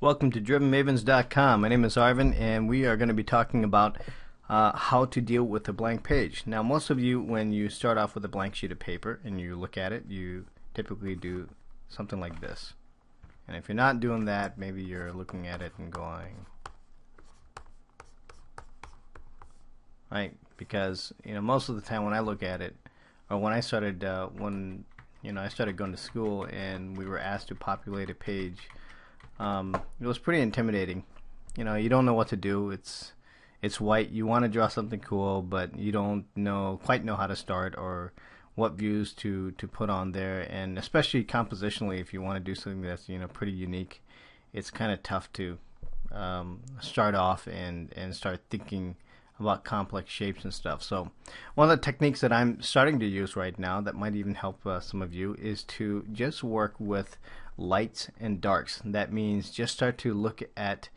Welcome to drivenmavens.com. My name is Arvin, and we are going to be talking about how to deal with a blank page. Now, most of you, when you start off with a blank sheet of paper and you look at it, you typically do something like this. And if you're not doing that, maybe you're looking at it and going, right? Because most of the time when I look at it, or when I started, I started going to school and we were asked to populate a page. It was pretty intimidating. You don't know what to do. It's white. You want to draw something cool, but you don't quite know how to start or what views to put on there. And especially compositionally, if you want to do something that's pretty unique, it's kind of tough to start off and start thinking about complex shapes and stuff. So one of the techniques that I'm starting to use right now that might even help some of you is to just work with lights and darks. That means just start to look at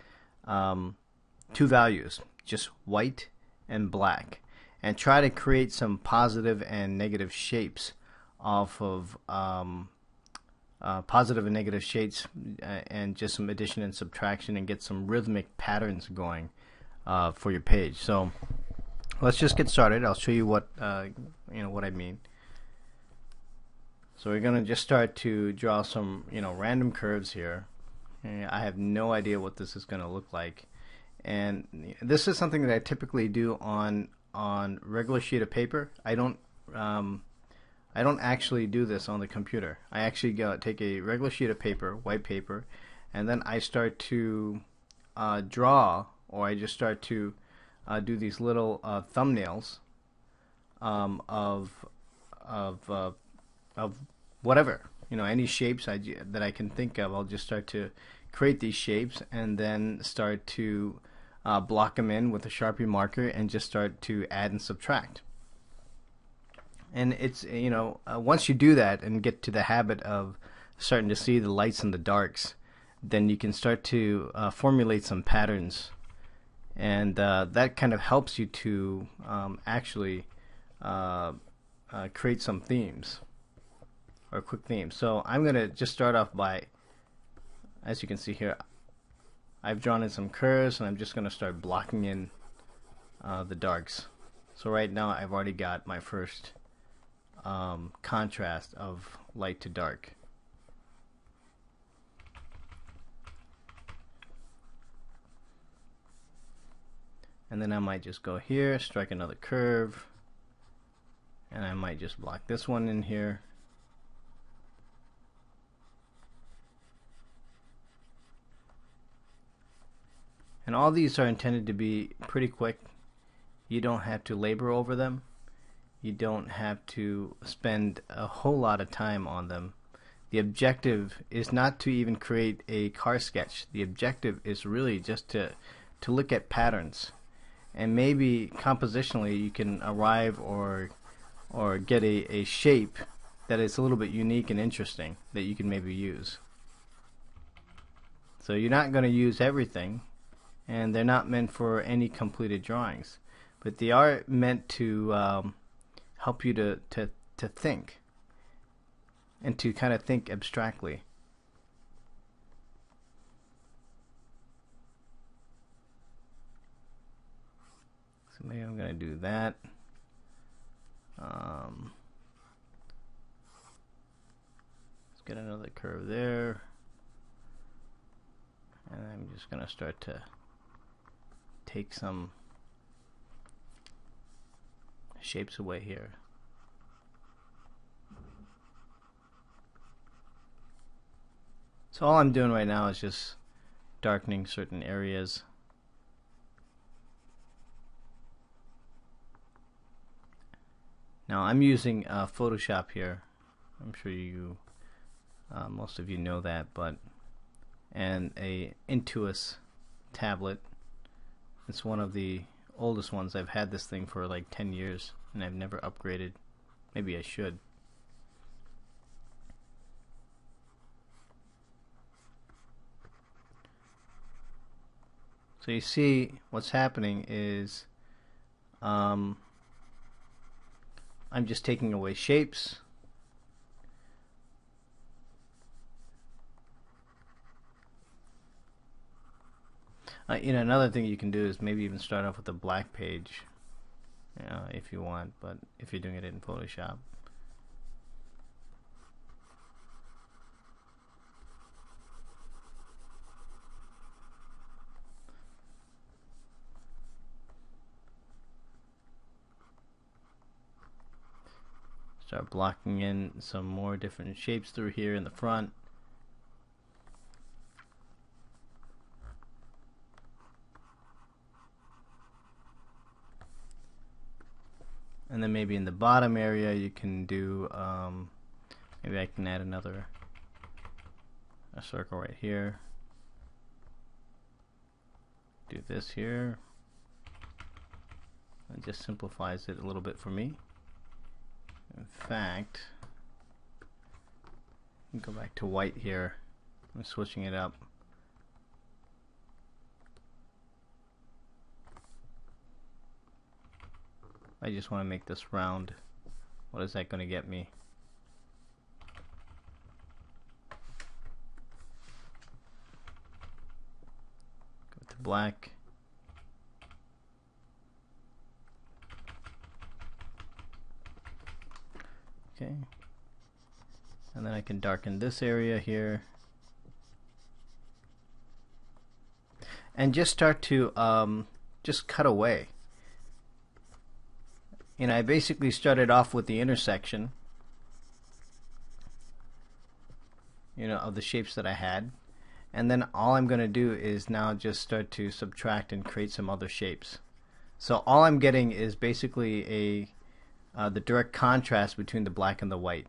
two values, just white and black, and try to create some positive and negative shapes off of positive and negative shapes, and just some addition and subtraction, and get some rhythmic patterns going for your page. So let's just get started. I'll show you what what I mean. So we're going to just start to draw some random curves here. And I have no idea what this is going to look like, and this is something that I typically do on regular sheet of paper. I don't actually do this on the computer. I actually take a regular sheet of paper, white paper, and then I start to draw, or I just start to do these little thumbnails of whatever, any shapes that I can think of. I'll just start to create these shapes and then start to block them in with a Sharpie marker and just start to add and subtract. And it's once you do that and get to the habit of starting to see the lights and the darks, then you can start to formulate some patterns, and that kind of helps you to actually create some themes, or quick themes. So I'm going to just start off by, as you can see here, I've drawn in some curves, and I'm just going to start blocking in the darks. So right now I've already got my first contrast of light to dark. And then I might just go here, strike another curve, and I might just block this one in here. And all these are intended to be pretty quick. You don't have to labor over them. You don't have to spend a whole lot of time on them. The objective is not to even create a car sketch. The objective is really just to look at patterns. And maybe compositionally you can arrive or get a shape that is a little bit unique and interesting that you can maybe use. So you're not going to use everything, and they're not meant for any completed drawings, but they are meant to help you to think, and to kind of think abstractly. So maybe I'm going to do that. Let's get another curve there, and I'm just going to start to take some shapes away here. So all I'm doing right now is just darkening certain areas. Now I'm using Photoshop here. I'm sure you, most of you know that, and a Intuos tablet. It's one of the oldest ones. I've had this thing for like 10 years and I've never upgraded. Maybe I should. So you see what's happening is I'm just taking away shapes, Another thing you can do is maybe even start off with a black page, if you want, but if you're doing it in Photoshop. Start blocking in some more different shapes through here in the front. And then maybe in the bottom area you can do, maybe I can add a circle right here. Do this here. It just simplifies it a little bit for me. In fact, go back to white here. I'm switching it up. I just want to make this round. What is that going to get me? Go to black. Okay. And then I can darken this area here. And just start to just cut away. I basically started off with the intersection, of the shapes that I had, and then all I'm going to do is now just start to subtract and create some other shapes. So all I'm getting is basically the direct contrast between the black and the white.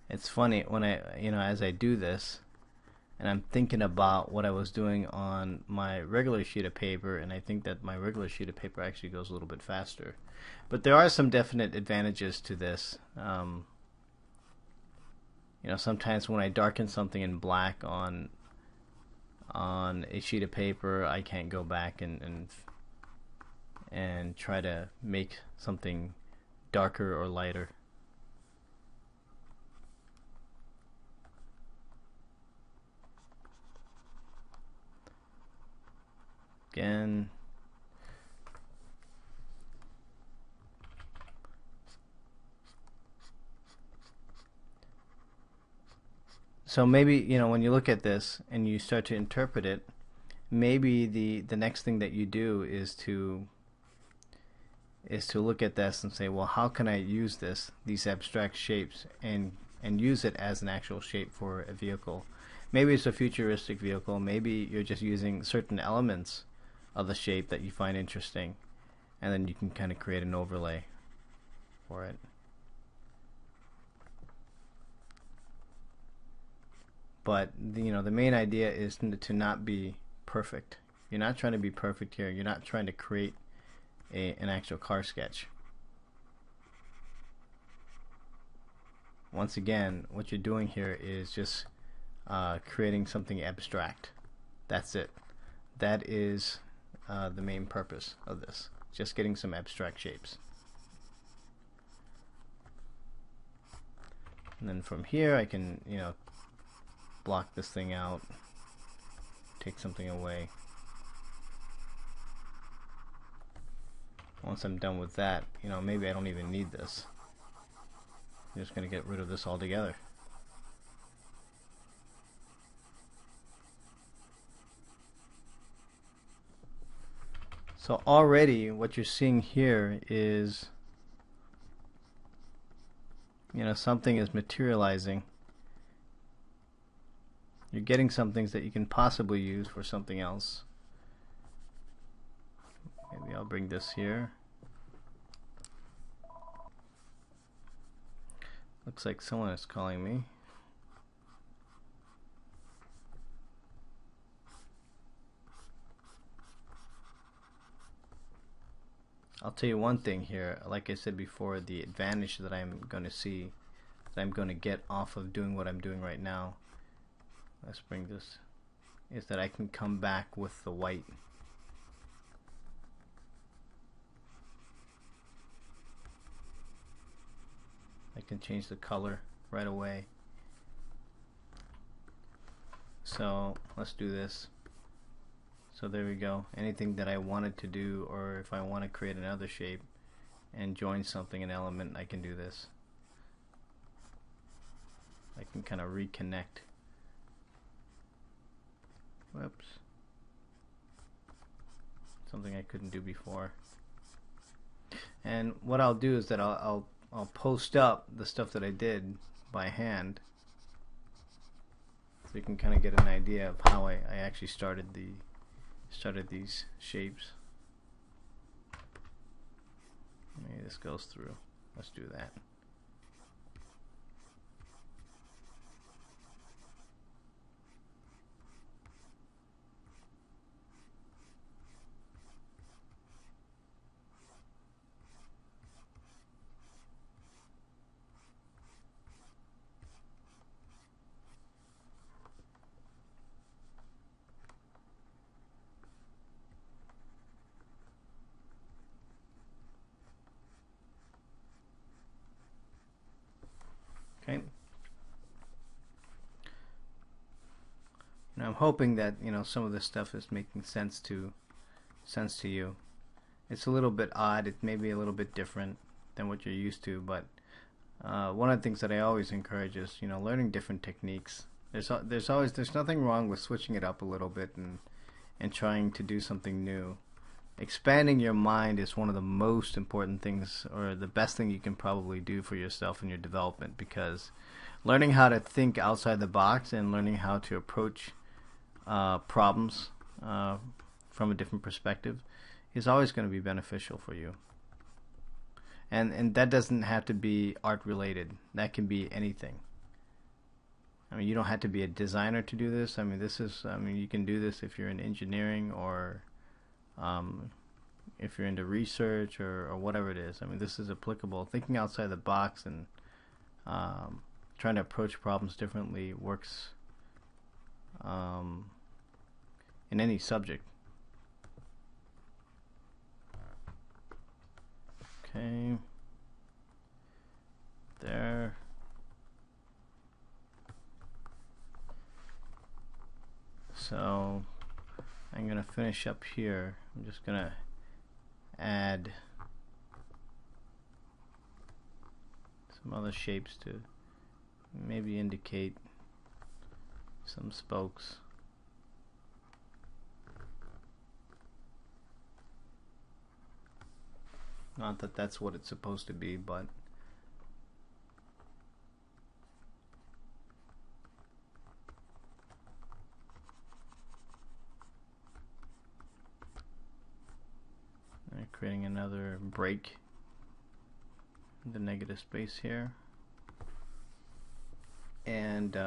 It's funny when as I do this and I'm thinking about what I was doing on my regular sheet of paper, and I think that my regular sheet of paper actually goes a little bit faster. But there are some definite advantages to this. Sometimes when I darken something in black on a sheet of paper, I can't go back and try to make something darker or lighter. Again, so maybe when you look at this and you start to interpret it, maybe the next thing that you do is to look at this and say, well, how can I use these abstract shapes and use it as an actual shape for a vehicle? Maybe it's a futuristic vehicle, maybe you're just using certain elements of the shape that you find interesting, and then you can kind of create an overlay for it. But the main idea is to not be perfect. You're not trying to be perfect here. You're not trying to create an actual car sketch. Once again, what you're doing here is just creating something abstract. That's it. That is the main purpose of this. Just getting some abstract shapes. And then from here I can block this thing out, take something away. Once I'm done with that, maybe I don't even need this. I'm just going to get rid of this altogether. So already what you're seeing here is something is materializing. You're getting some things that you can possibly use for something else. Maybe I'll bring this here. Looks like someone is calling me. I'll tell you one thing here, like I said before, the advantage that I'm going to see, that I'm going to get off of doing what I'm doing right now, let's bring this, is that I can come back with the white. can change the color right away. So let's do this. So there we go. Anything that I wanted to do, or if I want to create another shape and join something, an element, I can do this. I can kind of reconnect. Whoops. Something I couldn't do before. And what I'll do is that I'll post up the stuff that I did by hand, so you can kind of get an idea of how I actually started these shapes. Maybe this goes through. Let's do that. Okay. Now I'm hoping that some of this stuff is making sense to you. It's a little bit odd. It may be a little bit different than what you're used to, but one of the things that I always encourage is learning different techniques. There's nothing wrong with switching it up a little bit and trying to do something new. Expanding your mind is one of the most important things, or the best thing you can probably do for yourself in your development, because learning how to think outside the box and learning how to approach problems from a different perspective is always going to be beneficial for you. And that doesn't have to be art related. That can be anything. I mean, you don't have to be a designer to do this. I mean, you can do this if you're in engineering, or if you're into research, or whatever it is. I mean, this is applicable. Thinking outside the box and trying to approach problems differently works in any subject. Okay. There. So I'm going to finish up here. I'm just going to add some other shapes to maybe indicate some spokes. Not that that's what it's supposed to be, but creating another break in the negative space here, and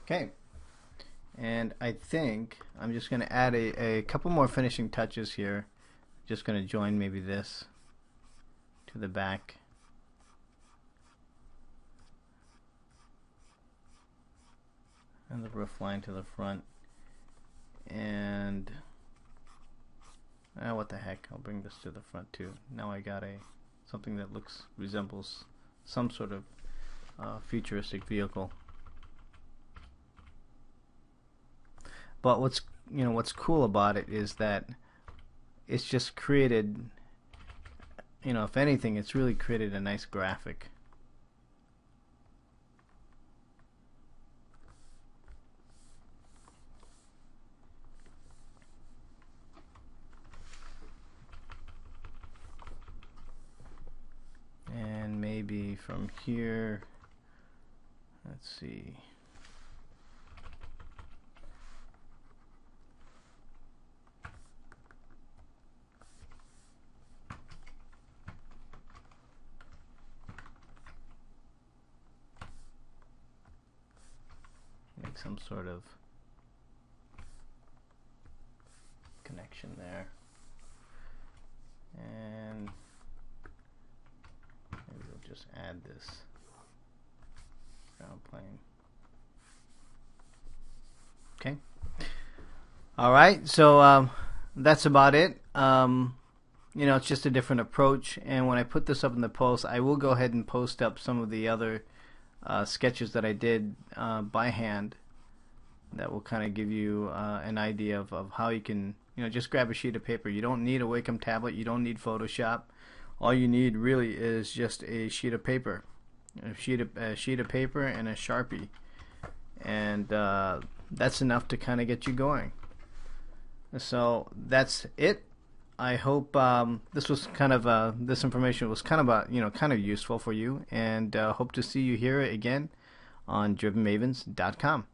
okay. And I think I'm just going to add a couple more finishing touches here. Just going to join maybe this to the back. And the roof line to the front. And what the heck, I'll bring this to the front too. Now I got something that resembles some sort of futuristic vehicle. But what's cool about it is that it's just created, if anything, it's really created a nice graphic. And maybe from here, let's see. Some sort of connection there. add this ground plane. Okay. All right. So that's about it. You know, it's just a different approach. And when I put this up in the post, I will go ahead and post up some of the other sketches that I did by hand. That will kind of give you an idea of how you can, you know, just grab a sheet of paper. You don't need a Wacom tablet. You don't need Photoshop. All you need really is just a sheet of paper, a sheet of paper and a Sharpie, and that's enough to kind of get you going. So that's it. I hope this was kind of this information was kind of kind of useful for you, and hope to see you here again on drivenmavens.com.